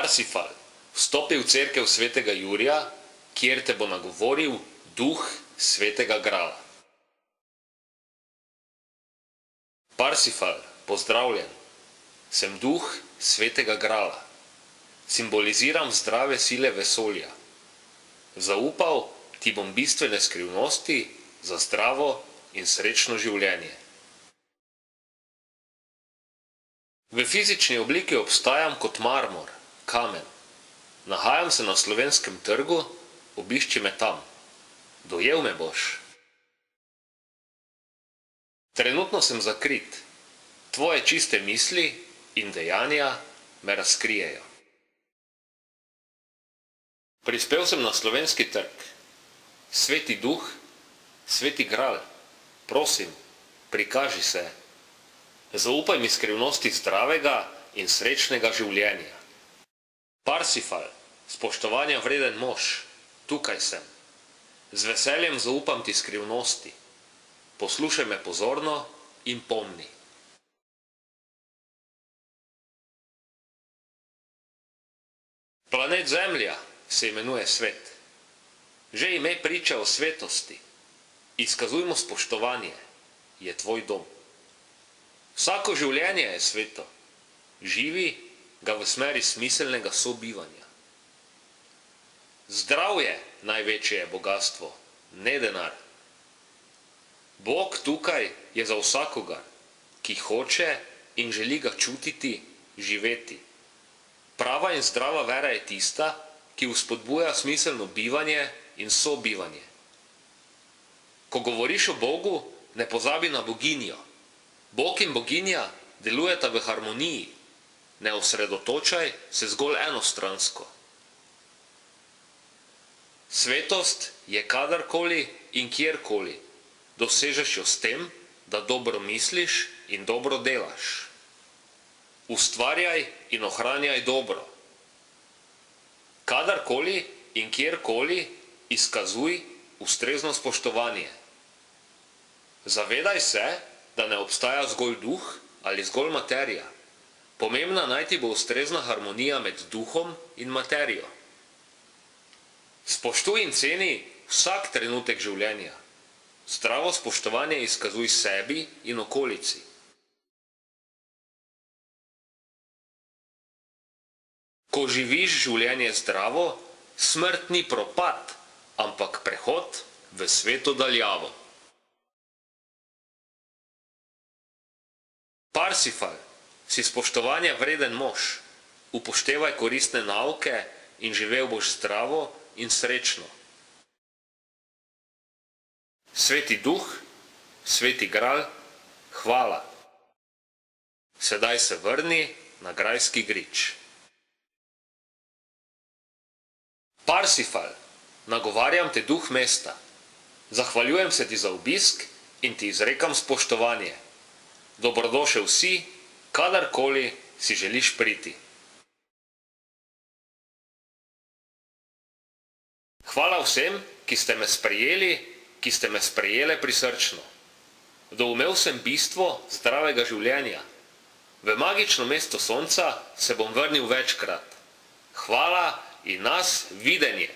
Parsifal, vstopi v cerkev svetega Jurija, kjer te bo nagovoril duh svetega Grala. Parsifal, pozdravljen. Sem duh svetega Grala. Simboliziram zdrave sile vesolja. Zaupal ti bom bistvene skrivnosti za zdravo in srečno življenje. V fizični obliki obstajam kot marmor, kamen. Nahajam se na Slovenskem trgu, obišči me tam. Dojel me boš. Trenutno sem zakrit. Tvoje čiste misli in dejanja me razkrijejo. Prispel sem na Slovenski trg. Sveti duh, sveti Gral, prosim, prikaži se. Zaupaj mi skrivnosti zdravega in srečnega življenja. Parsifal, spoštovanja vreden mož, tukaj sem. Z veseljem zaupam ti skrivnosti. Poslušaj me pozorno in pomni. Planet Zemlja se imenuje svet. Že ime priča o svetosti. Izkazujmo spoštovanje, je tvoj dom. Vsako življenje je sveto. Živi ga v smeri smiselnega sobivanja. Zdravje največje je bogastvo, ne denar. Bog tukaj je za vsakogar, ki hoče in želi ga čutiti, živeti. Prava in zdrava vera je tista, ki vzpodbuja smiselno bivanje in sobivanje. Ko govoriš o Bogu, ne pozabi na boginjo. Bog in boginja delujeta v harmoniji. Ne osredotočaj se zgolj enostransko. Svetost je kadarkoli in kjerkoli. Dosežeš jo s tem, da dobro misliš in dobro delaš. Ustvarjaj in ohranjaj dobro. Kadarkoli in kjerkoli izkazuj ustrezno spoštovanje. Zavedaj se, da ne obstaja zgolj duh ali zgolj materija. Pomembna najti bo ustrezna harmonija med duhom in materijo. Spoštuj in ceni vsak trenutek življenja. Zdravo spoštovanje izkazuj sebi in okolici. Ko živiš življenje zdravo, smrt ni propad, ampak prehod v sveto daljavo. Parsifal, si spoštovanja vreden mož. Upoštevaj koristne nauke in živel boš zdravo in srečno. Sveti duh, sveti Gral, hvala. Sedaj se vrni na grajski grič. Parsifal, nagovarjam te duh mesta. Zahvaljujem se ti za obisk in ti izrekam spoštovanje. Dobrodošel si, kadarkoli si želiš priti. Hvala vsem, ki ste me sprejeli, ki ste me sprejele prisrčno. Doumel sem bistvo zdravega življenja. V magično mesto sonca se bom vrnil večkrat. Hvala in nas videnje.